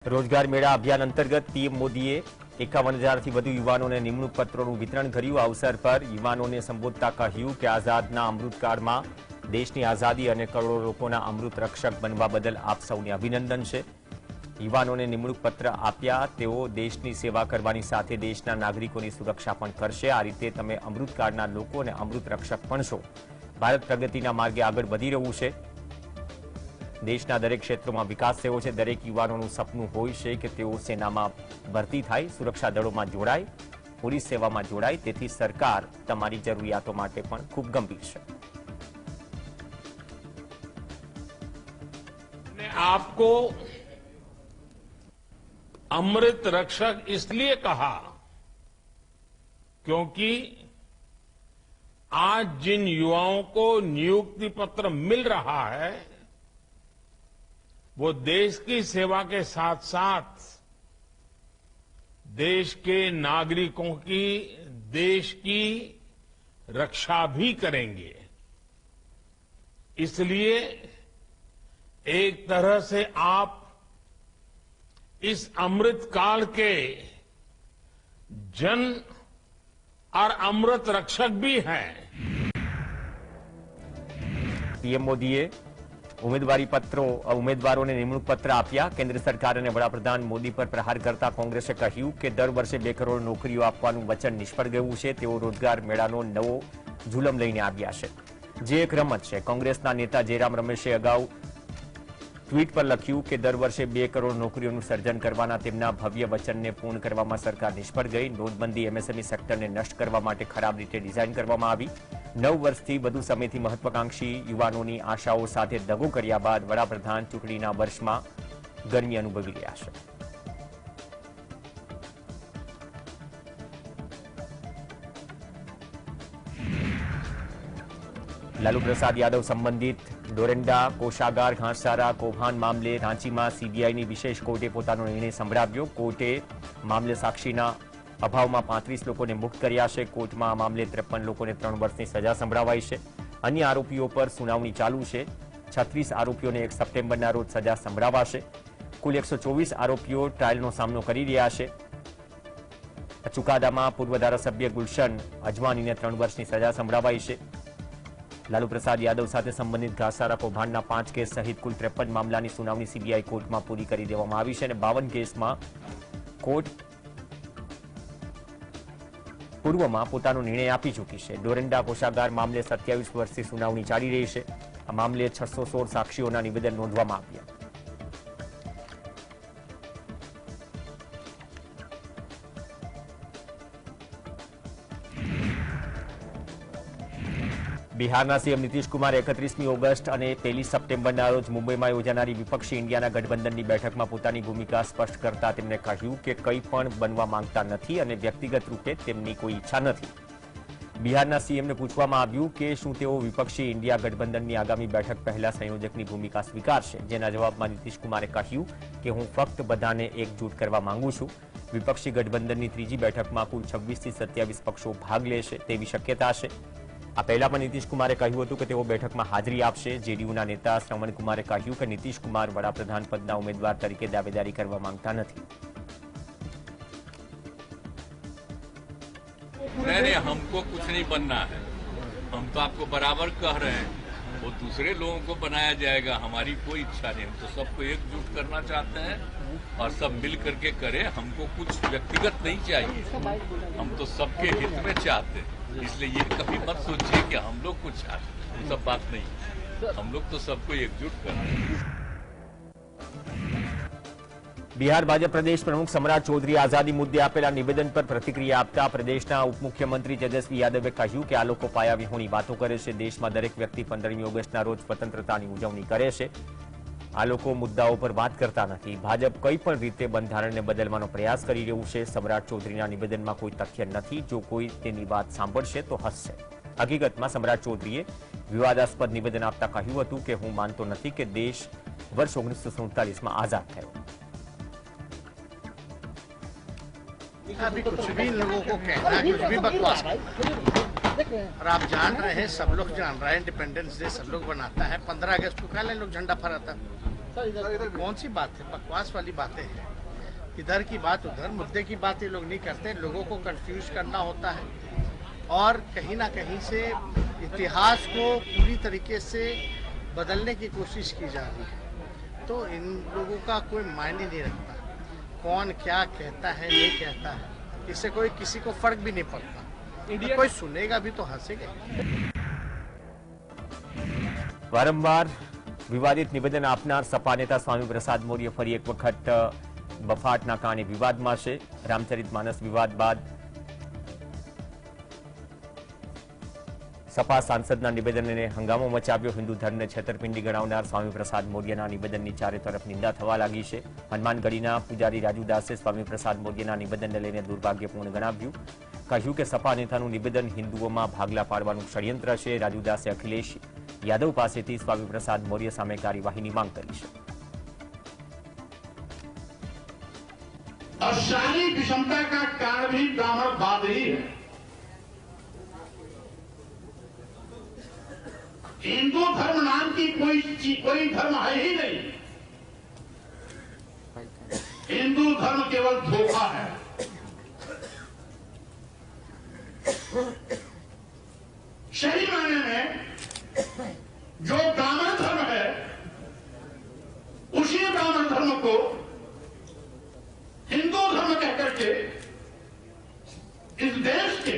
રોજગાર મેળા અભિયાન અંતર્ગત પીએમ મોદીએ 51,000થી વધુ યુવાનોને નિમણૂક પત્રોનું વિતરણ કર્યું। આ અવસર પર યુવાનોને સંબોધતા કહ્યું કે આઝાદના અમૃતકાળમાં દેશની આઝાદી અને કરોડો લોકોના અમૃત રક્ષક બનવા બદલ આપ સૌને અભિનંદન છે। યુવાનોને નિમણૂક પત્ર આપ્યા તેઓ દેશની સેવા કરવાની સાથે દેશના નાગરિકોની સુરક્ષા પણ કરશે। આ રીતે તમે અમૃતકાળના લોકો અને અમૃત રક્ષક પણ છો। ભારત પ્રગતિના માર્ગે આગળ વધી રહ્યું છે। દેશના દરેક ક્ષેત્રોમાં વિકાસ થયો છે। દરેક યુવાનોનું સપનું હોય છે કે તેઓ સેનામાં ભરતી થાય, સુરક્ષા દળોમાં જોડાય, પોલીસ સેવામાં જોડાય। તેથી સરકાર તમારી જરૂરિયાતો માટે પણ ખૂબ ગંભીર છે। आपको अमृत रक्षक इसलिए कहा क्योंकि आज जिन युवाओं को नियुक्ति पत्र मिल रहा है वो देश की सेवा के साथ साथ देश के नागरिकों की, देश की रक्षा भी करेंगे। इसलिए एक तरह से आप इस अमृत काल के जन और अमृत रक्षक भी हैं। पीएम मोदीए ઉમેદવારોને નિમણૂક પત્ર આપ્યા। કેન્દ્ર સરકાર અને વડાપ્રધાન મોદી પર પ્રહાર કરતા કોંગ્રેસે કહ્યું કે દર વર્ષે 2 કરોડ નોકરીઓ આપવાનું વચન નિષ્ફળ ગયું છે। તેઓ રોજગાર મેળાનો નવો જુલમ લઈને આવ્યા છે, જે એક રમત છે। કોંગ્રેસના નેતા જયરામ રમેશે અગાઉ ટ્વીટ પર લખ્યું કે દર વર્ષે 2 કરોડ નોકરીઓનું સર્જન કરવાના તેમના ભવ્ય વચનને પૂર્ણ કરવામાં સરકાર નિષ્ફળ ગઈ। નોટબંધી એમએસએમઈ સેક્ટરને નષ્ટ કરવા માટે ખરાબ રીતે ડિઝાઇન કરવામાં આવી। 9 વર્ષથી વધુ સમયથી મહત્વાકાંક્ષી યુવાનોની આશાઓ સાથે દગો કર્યા બાદ વડાપ્રધાન ચૂંટણીના વર્ષમાં ગરમી અનુભવી રહ્યા છે। लालू प्रसाद यादव संबंधित डोरेंडा, कोषागार, घासचारा कौभांड मामले रांचीમાં સીબીઆઈની વિશેષ કોર્ટે પોતાનો નિર્ણય સંભળાવ્યો। કોર્ટે મામલે સાક્ષીના અભાવમાં 35 લોકોને મુક્ત કર્યા છે। કોર્ટમાં આ મામલે 53 લોકોને 3 વર્ષની સજા સંભળાવાઈ છે। અન્ય આરોપીઓ પર સુનાવણી ચાલુ છે। 36 આરોપીઓને 1 સપ્ટેમ્બરના રોજ સજા સંભળાવાશે। કુલ 124 આરોપીઓ ટ્રાયલનો સામનો કરી રહ્યા છે। ચુકાદામાં પૂર્વ ધારાસભ્ય ગુલશન અજવાણીને 3 વર્ષની સજા સંભળાવાઈ છે। लालू प्रसाद यादव साथे संबंधित घासचारा कौभांडना 5 केस सहित कुल 53 मामलानी सुनावणी सीबीआई कोर्टमां पूरी करी देवामां आवी छे। 52 केसमां कोर्ट पूर्वमां पोतानो निर्णय आपी चूकी छे। डोरेंडा कोषागार मामले 27 वर्षथी सुनावणी चाली रही छे। आ मामले 616 साक्षीओना निवेदन नोंधवामां આવ્યા। બિહારના સીએમ નીતિશ કુમાર 31મી ઓગસ્ટ અને 1 સપ્ટેમ્બરના રોજ મુંબઈમાં યોજાનારી વિપક્ષી ઇન્ડિયાના ગઠબંધનની બેઠકમાં પોતાની ભૂમિકા સ્પષ્ટ કરતા તેમણે કહ્યું કે કંઈ પણ બનવા માંગતા નથી અને વ્યક્તિગત રૂપે તેમની કોઈ ઈચ્છા નથી। બિહારના સીએમને પૂછવામાં આવ્યું કે શું તેઓ વિપક્ષી ઇન્ડિયા ગઠબંધનની આગામી બેઠક પહેલા સંયોજકની ભૂમિકા સ્વીકારશે, જેના જવાબમાં નીતિશ કુમારે કહ્યું કે હું ફક્ત બધાને એકજૂટ કરવા માંગુ છું। વિપક્ષી ગઠબંધનની ત્રીજી બેઠકમાં કુલ 26થી 27 પક્ષો ભાગ લેશે તેવી શક્યતા છે। આ પહેલા પણ નીતિશ કુમારે કહ્યું હતું કે તેઓ બેઠકમાં હાજરી આપશે। જેડીયુના નેતા શ્રવણ કુમારે કહ્યું કે નીતિશ કુમાર વડાપ્રધાન પદના ઉમેદવાર તરીકે દાવેદારી કરવા માંગતા નથી। नहीं, हमको कुछ नहीं बनना है। हम तो आपको बराबर कह रहे हैं, वो दूसरे लोगों को बनाया जाएगा। हमारी कोई इच्छा नहीं। हम तो सबको एकजुट करना चाहते हैं और सब मिल करके करें। हमको कुछ व्यक्तिगत नहीं चाहिए, हम तो सबके हित में चाहते हैं। इसलिए ये कभी मत सोचिए कि हम लोग कुछ चाहते हैं, वो सब बात नहीं। हम लोग तो सबको एकजुट कर रहे हैं। બિહાર ભાજપ પ્રદેશ પ્રમુખ સમ્રાટ ચૌધરી આઝાદી મુદ્દે આપેલા નિવેદન પર પ્રતિક્રિયા આપતા પ્રદેશના ઉપમુખ્યમંત્રી તેજસ્વી યાદવે કહ્યું કે આ લોકો પાયાવિહોણી વાતો કરે છે। દેશમાં દરેક વ્યક્તિ 15મી ઓગસ્ટના રોજ સ્વતંત્રતાની ઉજવણી કરે છે। આ લોકો મુદ્દાઓ પર વાત કરતા નથી। ભાજપ કઈ પણ રીતે બંધારણને બદલવાનો પ્રયાસ કરી રહ્યું છે। સમ્રાટ ચૌધરીના નિવેદનમાં કોઈ તથ્ય નથી। જો કોઈ તેની વાત સાંભળશે તો હસશે। હકીકતમાં સમ્રાટ ચૌધરીએ વિવાદાસ્પદ નિવેદન આપતા કહ્યું હતું કે હું માનતો નથી કે દેશ વર્ષ 1947માં આઝાદ થયો। अभी कुछ भी लोगों को कहना कुछ भी बकवास है। और आप जान रहे हैं, सब लोग जान रहे हैं, इंडिपेंडेंस डे सब लोग बनाता है। 15 अगस्त को क्या लोग झंडा फहराता। कौन सी बात है, बकवास वाली बातें हैं। इधर की बात उधर, मुद्दे की बात ये लोग नहीं करते, लोगों को कंफ्यूज करना होता है और कहीं ना कहीं से इतिहास को पूरी तरीके से बदलने की कोशिश की जा रही है। तो इन लोगों का कोई मायने नहीं रखता, कौन क्या कहता है नहीं कहता है, इससे कोई किसी को फर्क भी नहीं पड़ता। तो कोई सुनेगा भी तो हंसेगा। વારંવાર વિવાદિત નિવેદન આપનાર સપા નેતા સ્વામી પ્રસાદ મૌર્ય ફરી એક વખત બફાટના કારણે વિવાદમાં છે. રામચરિતમાનસ વિવાદ બાદ સપા સાંસદના નિવેદનને હંગામો મચાવ્યો. હિન્દુ ધર્મને છેતરપિંડી ગણાવનાર સ્વામી પ્રસાદ મૌર્યના નિવેદનની ચારે તરફ નિંદા થવા લાગી છે. હનુમાનગઢીના પૂજારી રાજુ દાસે સ્વામી પ્રસાદ મૌર્યના નિવેદનને લઈને દુર્ભાગ્યપૂર્ણ ગણાવ્યું. કહ્યું કે સપા નેતાનું નિવેદન હિન્દુઓમાં ભાગલા પાડવાનું ષડયંત્ર છે. રાજુ દાસે અખિલેશ यादव पासेथी स्वामी प्रसाद मौर्य सामे कार्यवाहीनी मांग करी है. और सारी विषमता का कारण भी ब्राह्मणवाद ही है. हिंदू धर्म नाम की कोई धर्म है ही नहीं. हिंदू धर्म केवल धोखा है. सही मायने में जो ब्राह्मण धर्म है उसी ब्राह्मण धर्म को हिंदू धर्म कहकर के इस देश के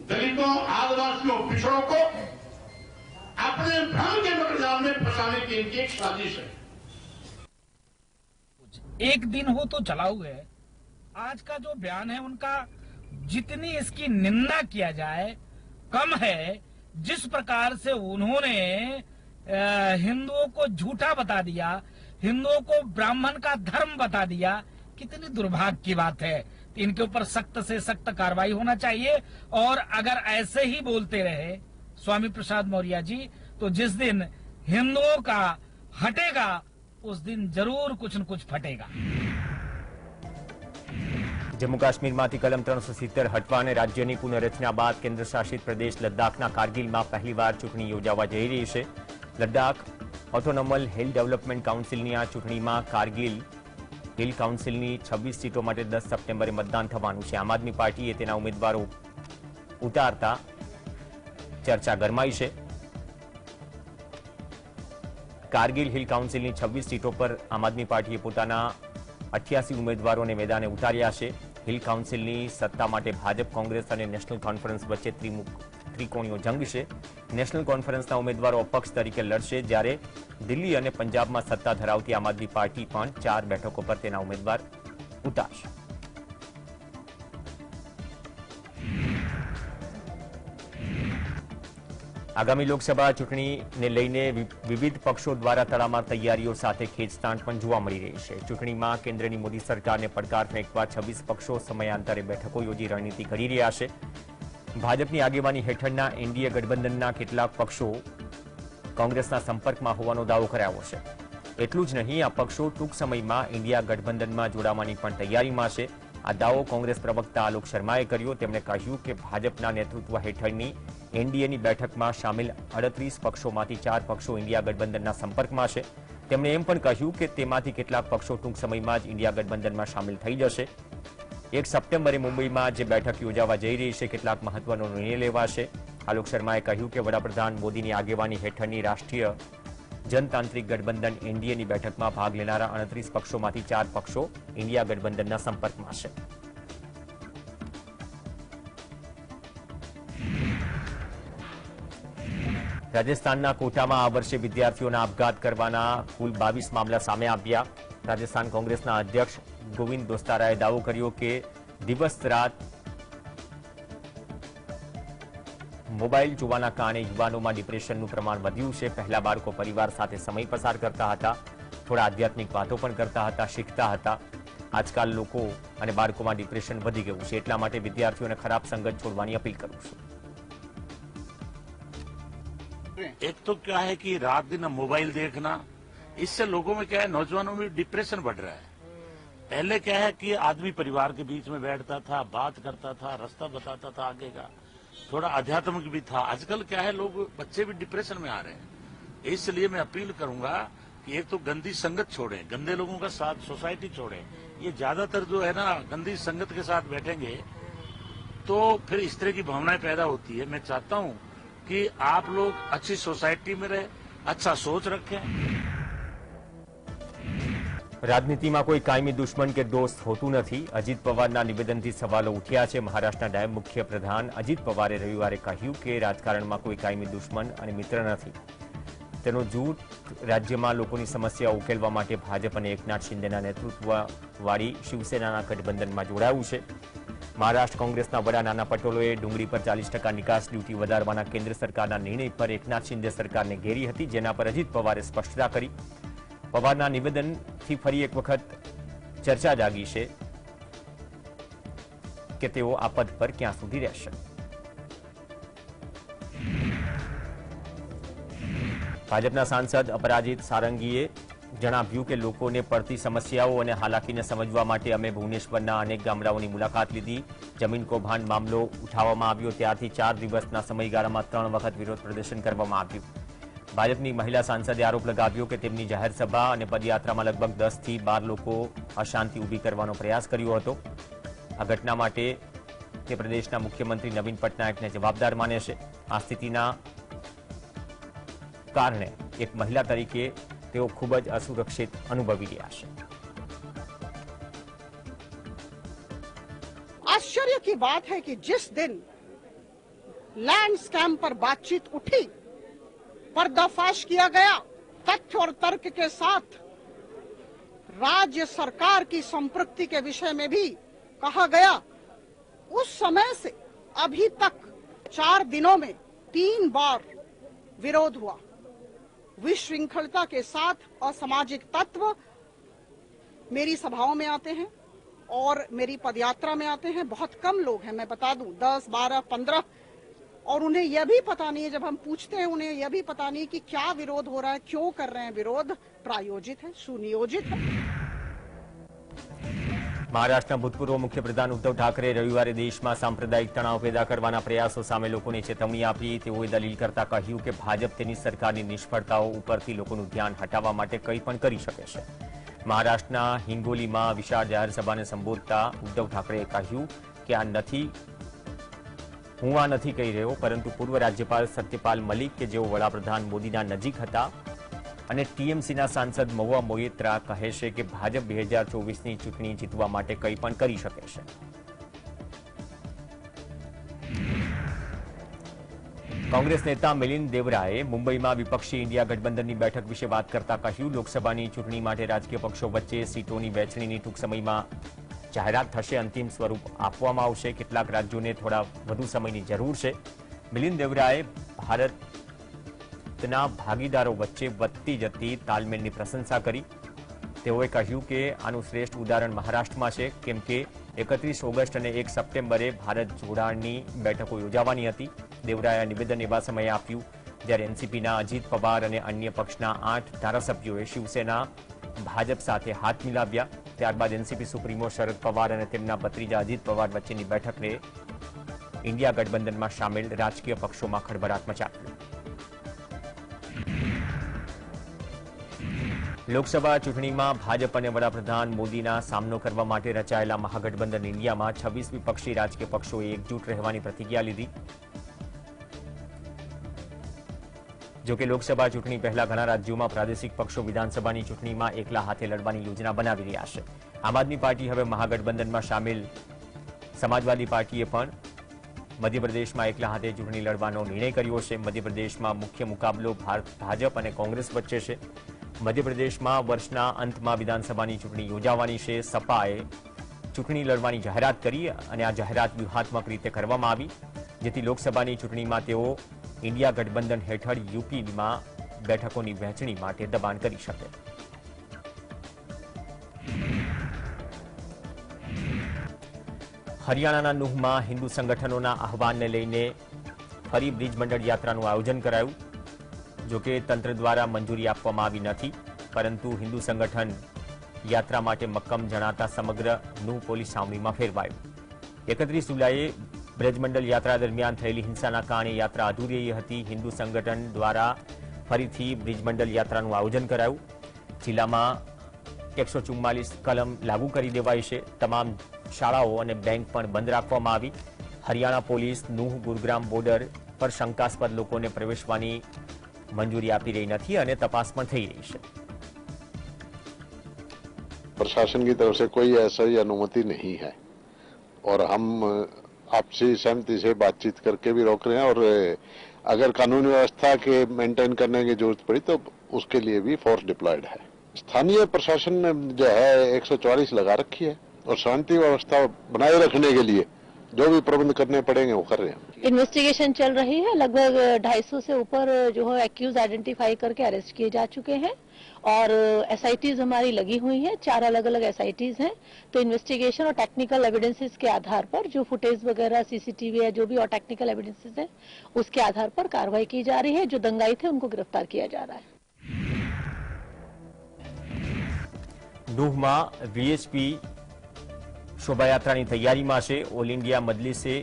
दलितों, आदिवासियों, पिछड़ों को अपने भ्रम के मकड़जाल में फंसाने की इनकी एक साजिश है. एक दिन हो तो चलाऊ है. आज का जो बयान है उनका जितनी इसकी निंदा किया जाए कम है. जिस प्रकार से उन्होंने हिंदुओं को झूठा बता दिया, हिंदुओं को ब्राह्मण का धर्म बता दिया, कितनी दुर्भाग्य की बात है. इनके ऊपर सख्त से सख्त कार्रवाई होना चाहिए. और अगर ऐसे ही बोलते रहे स्वामी प्रसाद मौर्य जी तो जिस दिन हिंदुओं का हटेगा उस दिन जरूर कुछ न कुछ फटेगा. जम्मू काश्मीरमांथी कलम 370 हटवा અને રાજ્યની પુનઃરચના બાદ કેન્દ્ર શાસિત પ્રદેશ લદ્દાખના કારગિલમાં પહેલીવાર ચૂંટણી યોજાવા જઈ રહી છે. લદ્દાખ ઓટોનોમલ હિલ ડેવલપમેન્ટ કાઉન્સિલની આ ચૂંટણીમાં કારગિલ હિલ કાઉન્સિલની 26 સીટો માટે 10 સપ્ટેમ્બરે મતદાન થવાનું છે. આમ આદમી પાર્ટીએ તેના ઉમેદવારો ઉતારતા ચર્ચા ગરમાઈ છે. કારગિલ હિલ કાઉન્સિલની 26 સીટો પર આમ આદમી પાર્ટીએ પોતાના 88 ઉમેદવારોને મેદાને ઉતાર્યા છે. હિલ કાઉન્સિલની સત્તા માટે ભાજપ, કોંગ્રેસ અને નેશનલ કોન્ફરન્સ વચ્ચે ત્રિકોણીયો જંગ છે. નેશનલ કોન્ફરન્સના ઉમેદવારો અપક્ષ તરીકે લડશે, જ્યારે દિલ્હી અને પંજાબમાં સત્તા ધરાવતી આમ આદમી પાર્ટી પણ 4 બેઠકો પર તેના ઉમેદવાર ઉતારશે. આગામી લોકસભા ચૂંટણીને લઈને વિવિધ પક્ષો દ્વારા તડામાર તૈયારીઓ સાથે ખેંચતાણ પણ જોવા મળી રહી છે. ચૂંટણીમાં કેન્દ્રની મોદી સરકારને પડકાર ફેંકવા 26 પક્ષો સમયાંતરે બેઠકો યોજી રણનીતિ ઘડી રહ્યા છે. ભાજપની આગેવાની હેઠળના એનડીએ ગઠબંધનના કેટલાક પક્ષો કોંગ્રેસના સંપર્કમાં હોવાનો દાવો કરાયો છે. એટલું જ નહીં, આ પક્ષો ટૂંક સમયમાં ઇન્ડિયા ગઠબંધનમાં જોડાવાની પણ તૈયારીમાં છે. આ દાવો કોંગ્રેસ પ્રવક્તા આલોક શર્માએ કર્યો. તેમણે કહ્યું કે ભાજપના નેતૃત્વ હેઠળની એનડીએની બેઠકમાં સામેલ 38 પક્ષોમાંથી 4 પક્ષો ઇન્ડિયા ગઠબંધનના સંપર્કમાં છે. તેમણે એમ પણ કહ્યું કે તેમાંથી કેટલાક પક્ષો ટૂંક સમયમાં જ ઇન્ડિયા ગઠબંધનમાં સામેલ થઈ જશે. 1 સપ્ટેમ્બરે મુંબઈમાં જે બેઠક યોજાવા જઈ રહી છે, કેટલાક મહત્વનો નિર્ણય લેવાશે. આલોક શર્માએ કહ્યું કે વડાપ્રધાન મોદીની આગેવાની હેઠળની રાષ્ટ્રીય जनतांत्रिक गठबंधन एनडीए बैठक में भाग लेनारा 29 पक्षों में 4 पक्षों इंडिया गठबंधन संपर्क में है। राजस्थान कोटा में आ वर्षे विद्यार्थीओं अपघात करवाना कुल 22 मामला सामे आव्या। राजस्थान कांग्रेस अध्यक्ष गोविंद दोस्ताराए दावो कर्यो के दिवस रात मोबाइल जोवाना कारणे युवानोमां डिप्रेशननुं प्रमाण वध्युं छे। पहला बाळको परिवार साथे समय पसार करता हता, थोड़ा आध्यात्मिक वातो पण करता हता, शीखता हता। आजकाल लोको अने बाळकोमां डिप्रेशन वधी गयुं छे, એટલા માટે વિદ્યાર્થીઓને ખરાબ સંગત છોડવાની अपील करूं છું। एक तो क्या है कि रात दिन मोबाइल देखना, इससे लोगों में क्या है, नौजवानों में डिप्रेशन बढ़ रहा है। पहले क्या है कि आदमी परिवार के बीच में बैठता था, बात करता था, रास्ता बताता था आगे का, थोड़ा आध्यात्मिक भी था। आजकल क्या है, लोग बच्चे भी डिप्रेशन में आ रहे हैं। इसलिए मैं अपील करूंगा कि एक तो गंदी संगत छोड़ें, गंदे लोगों का साथ सोसाइटी छोड़ें। ये ज्यादातर जो है ना गंदी संगत के साथ बैठेंगे तो फिर इस तरह की भावनाएं पैदा होती है। मैं चाहता हूं कि आप लोग अच्छी सोसाइटी में रहे, अच्छा सोच रखें। રાજનીતિમાં કોઈ કાયમી દુશ્મન કે દોસ્ત હોતું નથી. અજીત પવારના નિવેદનથી સવાલો ઉઠ્યા છે. મહારાષ્ટ્રના નાયબ મુખ્ય પ્રધાન અજીત પવારે રવિવારે કહ્યું કે રાજકારણમાં કોઈ કાયમી દુશ્મન અને મિત્ર નથી. તેનો જૂથ રાજ્યમાં લોકોની સમસ્યાઓ ઉકેલવા માટે ભાજપ અને એકનાથ શિંદેના નેતૃત્વવાળી શિવસેનાના ગઠબંધનમાં જોડાયું છે. મહારાષ્ટ્ર કોંગ્રેસના વડા નાના પટોલેએ ડુંગળી પર 40% નિકાસ ડ્યુટી વધારવાના કેન્દ્ર સરકારના નિર્ણય પર એકનાથ શિંદે સરકારને ઘેરી હતી, જેના પર અજીત પવારે સ્પષ્ટતા કરી. પવારના નિવેદનથી ફરી એક વખત ચર્ચા જાગી છે કે તેઓ આ પદ પર ક્યાં સુધી રહેશે. ભાજપના સાંસદ અપરાજિત સારંગીએ જણાવ્યું કે લોકોને પડતી સમસ્યાઓ અને હાલાકીને સમજવા માટે અમે ભુવનેશ્વરના અનેક ગામડાઓની મુલાકાત લીધી. જમીન કૌભાંડ મામલો ઉઠાવવામાં આવ્યો ત્યારથી 4 દિવસના સમયગાળામાં 3 વખત વિરોધ પ્રદર્શન કરવામાં આવ્યું. ભાજપની મહિલા સાંસદે આરોપ લગાવ્યો કે તેમની જાહેર સભા અને પદયાત્રામાં લગભગ 10 થી 12 લોકો અશાંતિ ઊભી કરવાનો પ્રયાસ કર્યો હતો. આ ઘટના માટે તે પ્રદેશના મુખ્યમંત્રી નવીન પટનાયકને જવાબદાર માને છે. આ સ્થિતિના કારણે એક મહિલા તરીકે તેઓ ખૂબ જ અસુરક્ષિત અનુભવી રહ્યા છે. आश्चर्य की बात है कि जिस दिन लैंड स्कैम पर बातचीत उठी, पर्दाफाश किया गया, तथ्य और तर्क के साथ राज्य सरकार की संपृक्ति के विषय में भी कहा गया, उस समय से अभी तक 4 दिनों में 3 बार विरोध हुआ. विश्रृंखलता के साथ असामाजिक तत्व मेरी सभाओं में आते हैं और मेरी पदयात्रा में आते हैं. बहुत कम लोग हैं, मैं बता दूं, 10, 12, 15, और उन्हें यह भी पता नहीं है, जब हम पूछते हैं उन्हें यह भी पता नहीं कि क्या विरोध हो रहा है, क्यों कर रहे हैं. विरोध प्रायोजित है, सुनियोजित है. મહારાષ્ટ્રના ભૂતપૂર્વ મુખ્યપ્રધાન ઉદ્ધવ ઠાકરે રવિવારે દેશમાં સાંપ્રદાયિક તણાવ પેદા કરવાના પ્રયાસો સામે લોકોને ચેતવણી આપી. તેઓએ દલીલ કરતા કહ્યું કે ભાજપ તેની સરકારની નિષ્ફળતાઓ ઉપરથી લોકોનું ધ્યાન હટાવવા માટે કંઈ પણ કરી શકે છે. મહારાષ્ટ્રના હિંગોલીમાં વિશાળ જાહેર સભાને સંબોધતા ઉદ્ધવ ઠાકરેએ કહ્યું કે હું આ નથી કહી રહ્યો, પરંતુ પૂર્વ રાજ્યપાલ સત્યપાલ મલિક કે જેઓ વડાપ્રધાન મોદીના નજીક હતા અને ટીએમસીના સાંસદ મહુઆ મોઇત્રા કહે છે કે ભાજપ 2024ની ચૂંટણી જીતવા માટે કંઈ પણ કરી શકે છે. કોંગ્રેસ નેતા મિલિંદ દેવરાએ મુંબઈમાં વિપક્ષી ઇન્ડિયા ગઠબંધનની બેઠક વિશે વાત કરતા કહ્યું, લોકસભાની ચૂંટણી માટે રાજકીય પક્ષો વચ્ચે સીટોની વહેંચણીની ટૂંક સમયમાં જાહેરાત થશે. અંતિમ સ્વરૂપ આપવામાં આવશે. કેટલાક રાજ્યોને થોડા વધુ સમયની જરૂર છે. મિલિંદ દેવરાએ ભારતના ભાગીદારો વચ્ચે વધતી જતી તાલમેલની પ્રશંસા કરી. તેઓએ કહ્યું કે આનું શ્રેષ્ઠ ઉદાહરણ મહારાષ્ટ્રમાં છે, કેમ કે 31 ઓગસ્ટ અને 1 સપ્ટેમ્બરે ભારત જોડાણની બેઠકો યોજાવાની હતી. દેવરાએ આ નિવેદન એવા સમયે આપ્યું જ્યારે એનસીપીના અજીત પવાર અને અન્ય પક્ષના 8 ધારાસભ્યોએ શિવસેના ભાજપ સાથે હાથ મિલાવ્યા. ત્યારબાદ એનસીપી સુપ્રીમો શરદ પવાર અને તેમના ભત્રીજા અજીત પવાર વચ્ચેની બેઠકને ઇન્ડિયા ગઠબંધનમાં સામેલ રાજકીય પક્ષોમાં ખળભળાટ મચાવ્યો. લોકસભા ચૂંટણીમાં ભાજપ અને વડાપ્રધાન મોદીના સામનો કરવા માટે રચાયેલા મહાગઠબંધન ઇન્ડિયામાં 26 વિપક્ષી રાજકીય પક્ષોએ એકજૂટ રહેવાની પ્રતિજ્ઞા લીધી. જોકે લોકસભા ચૂંટણી પહેલા ઘણા રાજ્યોમાં પ્રાદેશિક પક્ષો વિધાનસભાની ચૂંટણીમાં એકલા હાથે લડવાની યોજના બનાવી રહ્યા છે. આમ આદમી પાર્ટી હવે મહાગઠબંધનમાં સામેલ સમાજવાદી પાર્ટીએ પણ મધ્યપ્રદેશમાં એકલા હાથે ચૂંટણી લડવાનો નિર્ણય કર્યો છે. મધ્યપ્રદેશમાં મુખ્ય મુકાબલો ભાજપ અને કોંગ્રેસ વચ્ચે છે. મધ્યપ્રદેશમાં વર્ષના અંતમાં વિધાનસભાની ચૂંટણી યોજાવાની છે. સપાએ ચૂંટણી લડવાની જાહેરાત કરી અને આ જાહેરાત વ્યૂહાત્મક રીતે કરવામાં આવી, જેથી લોકસભાની ચૂંટણીમાં તેઓ ઇન્ડિયા ગઠબંધન હેઠળ યુપીમાં બેઠકોની વહેંચણી માટે દબાણ કરી શકે. હરિયાણાના નુહમાં હિન્દુ સંગઠનોના આહવાનને લઈને ફરી બ્રિજ મંડળ યાત્રાનું આયોજન કરાયું. જોકે તંત્ર દ્વારા મંજૂરી આપવામાં આવી નથી, પરંતુ હિન્દુ સંગઠન યાત્રા માટે મક્કમ જણાતા સમગ્ર નુહ પોલીસ છાવણીમાં ફેરવાયું. 31 જુલાઈએ બ્રજમંડળ યાત્રા દરમિયાન થયેલી હિંસાના કારણે યાત્રા અધૂરી હતી. હિન્દુ સંગઠન દ્વારા ફરીથી બ્રિજમંડળ યાત્રાનું આયોજન કરાયું. જિલ્લામાં 144 કલમ લાગુ કરી દેવાઈ છે. તમામ શાળાઓ અને બેંક પણ બંધ રાખવામાં આવી. હરિયાણા પોલીસ નૂહ ગુરુગ્રામ બોર્ડર પર શંકાસ્પદ લોકોને પ્રવેશવાની મંજૂરી આપી રही નથી અને તપાસ પણ થઈ રહી છે. प्रशासन की तरफ से कोई ऐसी अनुमति नहीं है और हम आपसी सहमति से बातचीत करके भी रोक रहे हैं और अगर कानून व्यवस्था के मेंटेन करने की जरूरत पड़ी तो उसके लिए भी फोर्स डिप्लॉयड है. स्थानीय प्रशासन ने जो है 144 लगा रखी है और शांति व्यवस्था बनाए रखने के लिए जो भी प्रबंध करने पड़ेंगे वो कर रहे हैं. इन्वेस्टिगेशन चल रही है. लगभग 250 से ऊपर जो है एक्यूज आइडेंटिफाई करके अरेस्ट किए जा चुके हैं और एसआईटीज हमारी लगी हुई हैं. 4 अलग अलग एसआईटीज हैं. तो इन्वेस्टिगेशन और टेक्निकल एविडेंसेस के आधार पर जो फुटेज वगैरह सीसीटीवी है जो भी और टेक्निकल एविडेंसेस है उसके आधार पर कार्रवाई की जा रही है. जो दंगाई थे उनको गिरफ्तार किया जा रहा है. નૂહમાં વીએચપી શોભાયાત્રાની તૈયારીમાં છે. ઓલ ઇન્ડિયા મજલિસે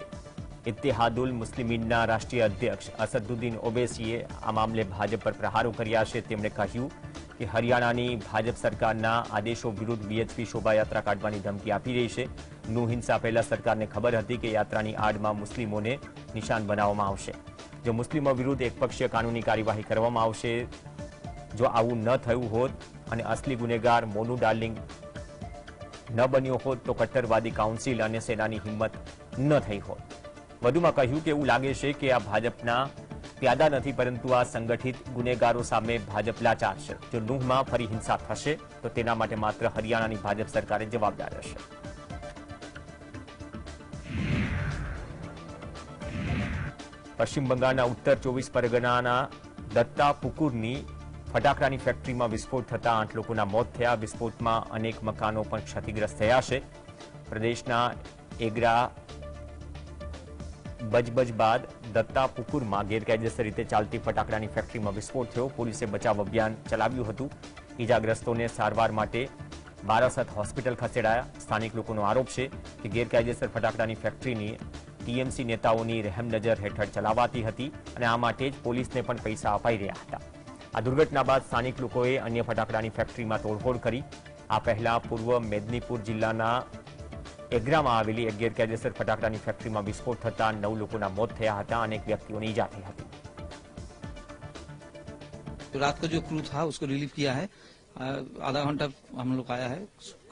ઇત્તેહાદુલ મુસ્લિમીનના રાષ્ટ્રીય અધ્યક્ષ અસદુદ્દીન ઓવૈસીએ આ મામલે ભાજપ પર પ્રહારો કર્યા છે. તેમણે કહ્યું કે હરિયાણાની ભાજપ સરકારના આદેશો વિરુદ્ધ વીએચપી શોભાયાત્રા કાઢવાની ધમકી આપી રહી છે. નૂહ હિંસા પહેલા સરકારને ખબર હતી કે યાત્રાની આડમાં મુસ્લિમોને નિશાન બનાવવામાં આવશે. જો મુસ્લિમો વિરુદ્ધ એકપક્ષીય કાનૂની કાર્યવાહી કરવામાં આવશે. જો આવું ન થયું હોત અને અસલી ગુનેગાર મોનુ ડાર્લિંગ ન બન્યો હોત તો કટ્ટરવાદી કાઉન્સિલ અને સેનાની હિંમત ન થઈ હોત. વધુમાં કહ્યું કે એવું લાગે છે કે આ ભાજપના પ્યાદા નથી પરંતુ આ સંગઠિત ગુનેગારો સામે ભાજપ લાચાર છે. જો નૂહમાં ફરી હિંસા થશે તો તેના માટે માત્ર હરિયાણાની ભાજપ સરકાર જ જવાબદાર રહેશે. પશ્ચિમ બંગાળના ઉત્તર 24 પરગનાના દત્તાપુકુરની ફટાકડાની ફેક્ટરીમાં વિસ્ફોટ થતા 8 લોકોના મોત થયા. વિસ્ફોટમાં અનેક મકાનો પણ ક્ષતિગ્રસ્ત થયા છે. પ્રદેશના એગ્રા બજબજ બાદ દત્તાપુકુરમાં ગેરકાયદેસર રીતે ચાલતી ફટાકડાની ફેક્ટરીમાં વિસ્ફોટ થયો. પોલીસે બચાવ અભિયાન ચલાવ્યું હતું. ઇજાગ્રસ્તોને સારવાર માટે બારાસત હોસ્પિટલ ખસેડાયા. સ્થાનિક લોકોનો આરોપ છે કે ગેરકાયદેસર ફટાકડાની ફેક્ટરીની ટીએમસી નેતાઓની રહેમનજર હેઠળ ચલાવાતી હતી અને આ માટે જ પોલીસને પણ પૈસા અપાઈ રહ્યા હતા. આ દુર્ઘટના બાદ સ્થાનિક લોકોએ અન્ય ફટાકડાની ફેક્ટરીમાં તોડફોડ કરી. આ પહેલા પૂર્વ મેદનીપુર જિલ્લાના એગ્રામાં આવેલી એક ગેરકાયદેસર ફટાકડાની ફેક્ટરીમાં વિસ્ફોટ થતા 9 લોકોના મોત થયા હતા. અનેક વ્યક્તિઓને ઈજા થઈ હતી. तो रात का जो क्रू था उसको रिलीव किया है. आधा घंटा हम लोग आया है.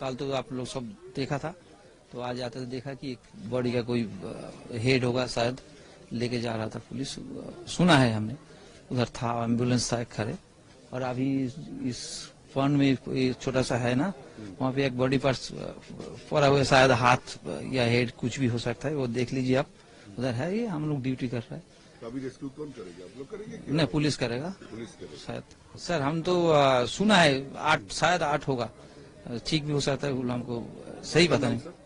कल तो आप लोग सब देखा था तो आज आते देखा कि एक बॉडी का कोई हेड होगा शायद लेके जा रहा था. पुलिस सुना है हमने उधर था एम्बुलेंस था एक खड़े और अभी इस फंड में कोई छोटा सा है ना वहाँ पे एक बॉडी पार्ट पड़ा हुआ शायद हाथ या हेड कुछ भी हो सकता है. वो देख लीजिए आप उधर है. ये हम लोग ड्यूटी कर रहे हैं. अभी रेस्क्यू कौन करेगा? आप लोग करेंगे? नहीं पुलिस करेगा. पुलिस करेगा शायद सर हम तो सुना है 8 शायद 8 होगा. ठीक भी हो सकता है. हमको सही पता नहीं.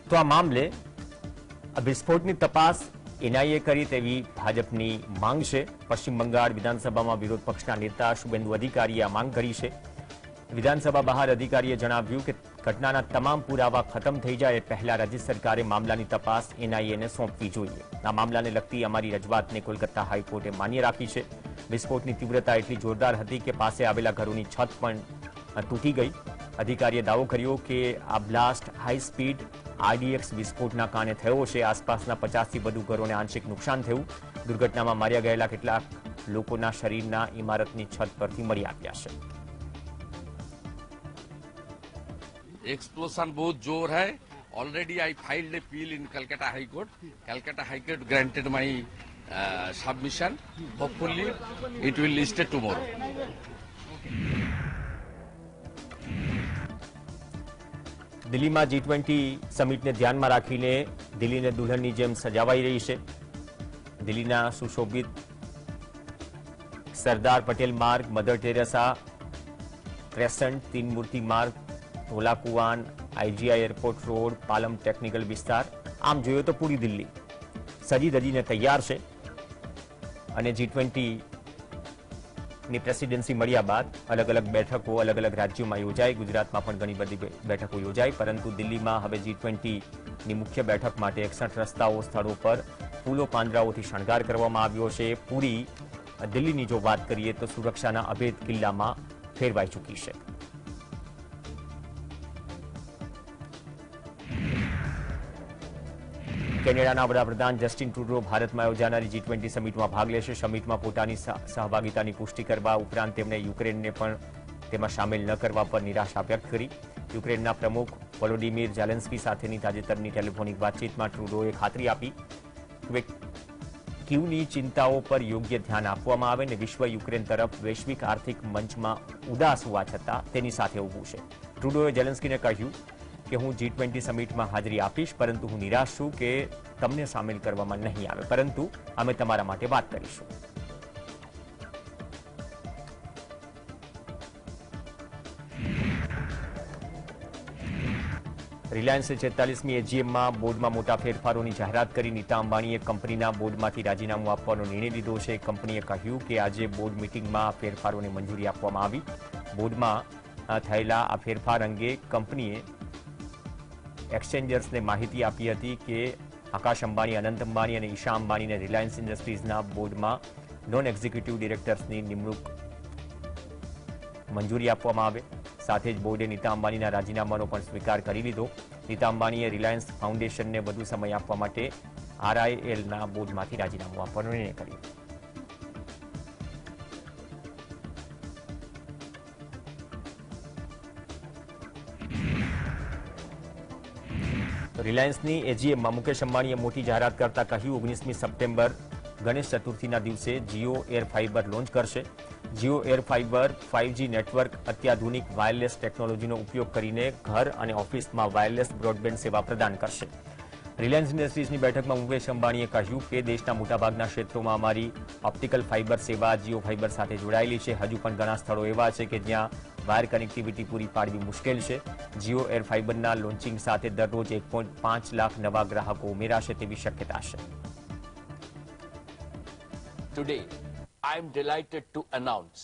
તો આ મામલે વિસ્ફોટની તપાસ એનઆઈએ કરી તેવી ભાજપની માંગ છે. પશ્ચિમ બંગાળ વિધાનસભામાં વિરોધ પક્ષના નેતા શુભેન્દુ અધિકારીએ આ માંગ કરી છે. વિધાનસભા બહાર અધિકારીએ જણાવ્યું કે ઘટનાના તમામ પુરાવા ખતમ થઈ જાય એ પહેલા રાજ્ય સરકારે મામલાની તપાસ એનઆઈએને સોંપવી જોઈએ. આ મામલાને લગતી અમારી રજૂઆતને કોલકાતા હાઈકોર્ટે માન્ય રાખી છે. વિસ્ફોટની તીવ્રતા એટલી જોરદાર હતી કે પાસે આવેલા ઘરોની છત પણ તૂટી ગઈ. અધિકારીએ દાવો કર્યો કે આ બ્લાસ્ટ હાઈ સ્પીડ આરડીએક્સ વિસ્ફોટના કારણે થયો છે. આસપાસના 50 થી વધુ ઘરોને આંશિક નુકસાન થયું. દુર્ઘટનામાં માર્યા ગયેલા કેટલાક લોકોના શરીરના ઇમારતની છત પરથી મળી આવ્યા છે. एक्सप्लोजन बहुत जोर है. Already I filed A appeal in Calcutta high court. Calcutta high court granted my submission. Hopefully it will listed tomorrow. દિલ્હીમાં G20 સમિટને ધ્યાનમાં રાખીને દિલ્હીને દુલ્હનની જેમ સજાવાઈ રહી છે. દિલ્હીના સુશોભિત સરદાર પટેલ માર્ગ, મધર ટેરેસા ક્રેસન્ટ, तीन मूर्ति मार्ग, ઢોલા કુવાન, IGI airport road, Palam technical વિસ્તાર, આમ જોઈએ તો પૂરી દિલ્હી સજી ધજીને તૈયાર છે. અને G20 ની પ્રેસિડેન્સી મળ્યા બાદ અલગ અલગ બેઠકો અલગ અલગ રાજ્યોમાં યોજાઈ. ગુજરાતમાં પણ ઘણી બધી બેઠકો યોજાઈ. પરંતુ દિલ્હીમાં હવે G20 ની મુખ્ય બેઠક માટે 61 રસ્તાઓ સ્થળો પર ફૂલો પાંદડાઓથી શણગાર કરવામાં આવ્યો છે. પૂરી દિલ્હીની જો વાત કરીએ તો સુરક્ષાના અભેદ કિલ્લામાં ફેરવાઈ ચૂકી છે. કેનેડાના વડાપ્રધાન જસ્ટિન ટ્રુડો ભારતમાં યોજાનારી G20 સમિટમાં ભાગ લેશે. સમિટમાં પોતાની સહભાગિતાની પુષ્ટિ કરવા ઉપરાંત તેમણે યુક્રેનને પણ તેમાં સામેલ ન કરવા પર નિરાશા વ્યક્ત કરી. યુક્રેનના પ્રમુખ વોલોડિમીર ઝેલેન્સ્કી સાથેની તાજેતરની ટેલિફોનિક વાતચીતમાં ટ્રુડોએ ખાતરી આપી કે ક્યુની ચિંતાઓ પર યોગ્ય ધ્યાન આપવામાં આવે અને વિશ્વ યુક્રેન તરફ વૈશ્વિક આર્થિક મંચમાં ઉદાસ હોવા છતાં તેની સાથે ઊભું છે. ટ્રુડોએ ઝેલેન્સ્કીને કહ્યું કે હું G20 સમિટમાં હાજરી આપીશ, પરંતુ હું નિરાશ છું કે તમને સામેલ કરવામાં નહીં આવે, પરંતુ અમે તમારા માટે વાત કરીશું. રિલાયન્સે 46મી એજીએમમાં બોર્ડમાં મોટા ફેરફારોની જાહેરાત કરી. નીતા અંબાણીએ કંપનીના બોર્ડમાંથી રાજીનામું આપવાનો નિર્ણય લીધો છે. કંપનીએ કહ્યું કે આજે બોર્ડ મિટિંગમાં ફેરફારોને મંજૂરી આપવામાં આવી. બોર્ડમાં થયેલા આ ફેરફાર અંગે કંપનીએ એક્સચેન્જર્સને માહિતી આપી હતી કે આકાશ અંબાણી, અનંત અંબાણી અને ઈશા અંબાણીને રિલાયન્સ ઇન્ડસ્ટ્રીઝના બોર્ડમાં નોન એક્ઝિક્યુટિવ ડિરેક્ટર્સની નિમણૂક મંજૂરી આપવામાં આવે. સાથે જ બોર્ડે નીતા અંબાણીના રાજીનામાનો પણ સ્વીકાર કરી લીધો. નીતા અંબાણીએ રિલાયન્સ ફાઉન્ડેશનને વધુ સમય આપવા માટે RILના બોર્ડમાંથી રાજીનામું આપવાનો નિર્ણય કર્યો. રિલાયન્સની એજીએમમાં મુકેશ અંબાણીએ મોટી જાહેરાત કરતા કહ્યું 19મી સપ્ટેમ્બર ગણેશ ચતુર્થીના દિવસે જીઓ એર ફાઇબર લોન્ચ કરશે. Jio air fibre 5G network અત્યાધુનિક વાયરલેસ ટેકનોલોજીનો ઉપયોગ કરીને ઘર અને ઓફિસમાં વાયરલેસ બ્રોડબેન્ડ સેવા પ્રદાન કરશે. રિલાયન્સ ઇન્ડસ્ટ્રીઝની બેઠકમાં મુકેશ અંબાણીએ કહ્યું કે દેશના મોટાભાગના ક્ષેત્રોમાં અમારી ઓપ્ટિકલ ફાઇબર સેવા જીઓ ફાઇબર સાથે જોડાયેલી છે. હજુ પણ ઘણા સ્થળો એવા છે કે જ્યાં વાયર કનેક્ટિવિટી પૂરી પાડવી મુશ્કેલ છે. જીઓ એર ફાઇબરના લોન્ચિંગ સાથે દરરોજ 1.5 લાખ નવા ગ્રાહકો ઉમેરાશે તેવી શક્યતા છે. Today, I am delighted to announce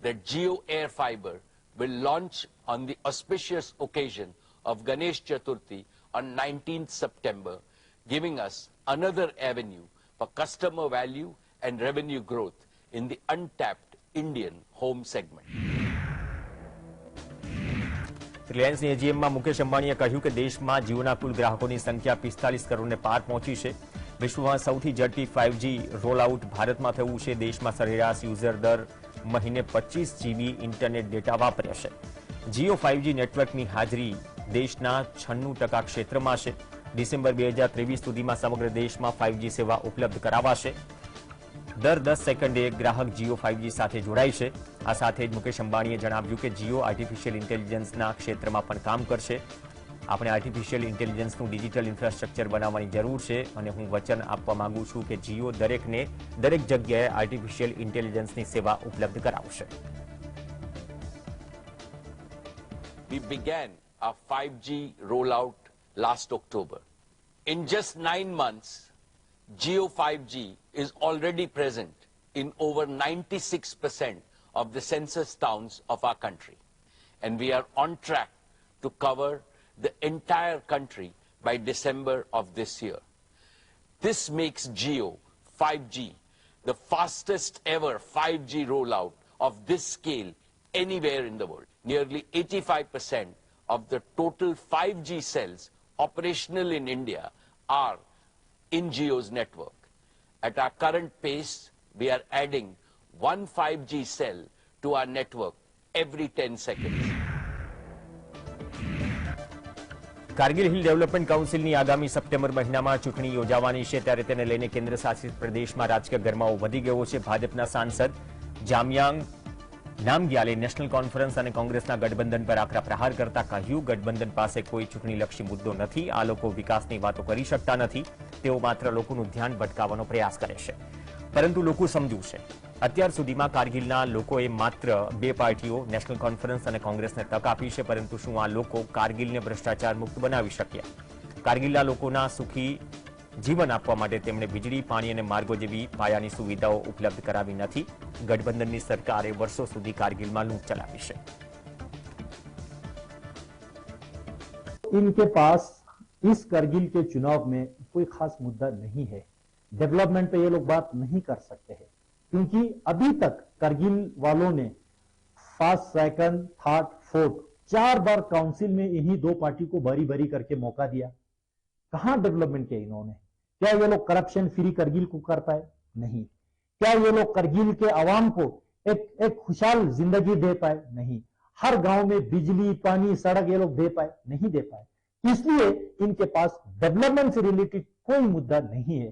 that Jio Air Fiber will launch on the auspicious occasion of Ganesh Chaturthi on 19th September, giving us another avenue for customer value and revenue growth in the untapped Indian home segment. રિલાયન્સની એજીએમમાં Mukesh અંબાણીએ કહ્યું કે દેશમાં જીઓના કુલ ગ્રાહકોની સંખ્યા 45 કરોડને પાર પહોંચી છે. વિશ્વમાં સૌથી ઝડપી 5G રોલ આઉટ ભારતમાં થયું છે. દેશમાં સરેરાશ યુઝર દર મહિને 25 GB ઇન્ટરનેટ ડેટા વાપરે છે. જીઓ 5G નેટવર્કની હાજરી દેશના 96% ક્ષેત્રમાં છે. ડિસેમ્બર 2023 સુધીમાં સમગ્ર દેશમાં 5G સેવા ઉપલબ્ધ કરાવાશે. દર 10 સેકન્ડે એક ગ્રાહક જીઓ 5G સાથે જોડાય છે. આ સાથે જ મુકેશ અંબાણીએ જણાવ્યું કે જીઓ આર્ટિફિશિયલ ઇન્ટેલિજન્સના ક્ષેત્રમાં પણ કામ કરશે. આપણે આર્ટિફિશિયલ ઇન્ટેલિજન્સનું ડિજિટલ ઇન્ફ્રાસ્ટ્રક્ચર બનાવવાની જરૂર છે અને હું વચન આપવા માંગુ છું કે જીઓ દરેકને દરેક જગ્યાએ આર્ટિફિશિયલ ઇન્ટેલિજન્સની સેવા ઉપલબ્ધ કરાવશે. We began our 5G rollout last October. In just 9 months, Jio 5G is already present in over 96% of the census towns of our country. And we are on track to cover the entire country by December of this year. This makes Jio 5G the fastest ever 5G rollout of this scale anywhere in the world. Nearly 85% of the total 5G cells operational in India are in Jio's network. At our current pace, we are adding one 5G cell to our network every 10 seconds. Kargil hill development કાઉન્સિલની આગામી સપ્ટેમ્બર મહિનામાં ચૂંટણી યોજાવાની છે, ત્યારે તેને લઈને કેન્દ્ર શાસિત પ્રદેશમાં રાજકીય ગરમાવો વધી ગયો છે. ભાજપના સાંસદ જામયાંગ નામગ્યાલે નેશનલ કોન્ફરન્સ અને કોંગ્રેસના ગઠબંધન પર આકરા પ્રહાર કરતા કહ્યું, ગઠબંધન પાસે કોઈ ચૂંટણીલક્ષી મુદ્દો નથી. આ લોકો વિકાસની વાતો કરી શકતા નથી. તેઓ માત્ર લોકોનું ધ્યાન ભટકાવવાનો પ્રયાસ કરે છે. પરંતુ લોકો સમજુ છે. અત્યાર સુધીમાં કારગિલના લોકોએ માત્ર 2 પાર્ટીઓ નેશનલ કોન્ફરન્સ અને કોંગ્રેસને તક આપી છે, પરંતુ શું આ લોકો કારગિલને ભ્રષ્ટાચાર મુક્ત બનાવી શક્યા? કારગિલના લોકોના સુખી જીવન આપવા માટે તેમણે વીજળી, પાણી અને માર્ગો જેવી પાયાની સુવિધાઓ ઉપલબ્ધ કરાવી નથી. ગઠબંધનની સરકારે વર્ષો સુધી કારગિલમાં લૂંટ ચલાવી છે. इनके पास इस करगिल के चुनाव में कोई खास मुद्दा नहीं है. डेवलपमेंट पे ये लोग बात नहीं कर सकते हैं. क्योंकि अभी तक करगिल वालों ने first, second, third, fourth 4 bar council में इन्हीं 2 पार्टी को बारी बारी करके मौका दिया। कहां डेवलपमेंट किया इन्होंने? क्या ये लोग करप्शन फ्री करगिल को कर पाए? नहीं। क्या ये लोग करगिल के आवाम को एक खुशहाल जिंदगी दे पाए? नहीं। हर गांव में बिजली, पानी, सड़क ये लोग दे पाए? नहीं दे पाए। इसलिए इनके पास डेवलपमेंट से रिलेटेड कोई मुद्दा नहीं है।